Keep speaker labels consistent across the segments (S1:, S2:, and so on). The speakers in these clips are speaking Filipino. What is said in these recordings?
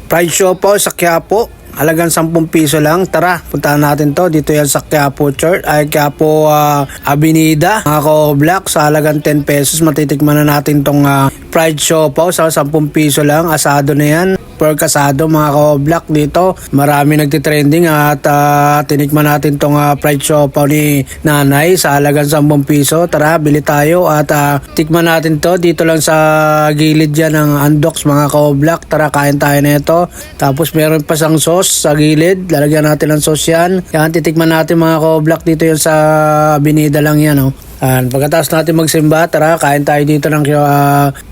S1: Fried siopaw sa Quiapo. Halagang 10 piso lang. Tara, puntahan natin to. Dito yan sa Quiapo Church, ay Quiapo Avenida. Mga ko-black, sa halagang 10 pesos. Matitikman na natin tong fried siopaw sa 10 piso lang. Asado na yan. Pork asado, mga ko-black dito. Marami nagtitrending at tinikman natin tong fried siopaw ni nanay sa halagang 10 piso. Tara, bili tayo at tikman natin to. Dito lang sa gilid yan ng Andox, mga ko-black. Tara, kain tayo na ito. Tapos meron pa sang sauce sa gilid, lalagyan natin ng sauce yan. Yan, titikman natin mga ko-black dito yung sa Avenida lang yan, oh. Pagkatapos natin magsimba, tara, kain tayo dito ng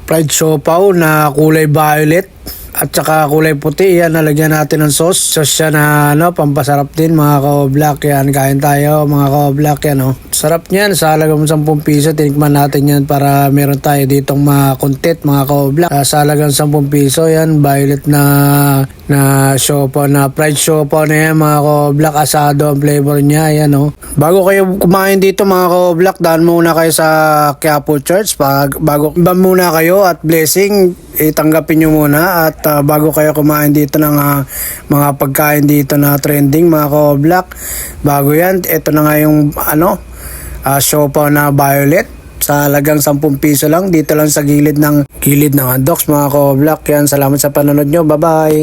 S1: fried siopaw na kulay violet at saka kulay puti. Yan, nalagyan natin ng sauce. Sauce yan na pampasarap din, mga ko-black. Yan, kain tayo mga ko-black yan, oh. Sarap niyan, sa halagang 10 piso. Tinikman natin yan para meron tayo ditong makuntit, mga ko-black. Sa halagang 10 piso, yan, violet na siopaw, na fried siopaw na yan, mga ko-black. Asado ang flavor niya, yan, oh. Bago kayo kumain dito, mga ko-black, daan muna kayo sa Quiapo Church. Bago ba muna kayo at blessing, itanggapin nyo muna. At bago kayo kumain dito ng mga pagkain dito na trending, mga ko-black, bago yan, ito na nga yung siopaw na violet sa halagang 10 piso lang. Dito lang sa gilid ng Andox, mga ko-black. Yan, salamat sa panonood nyo. Bye bye.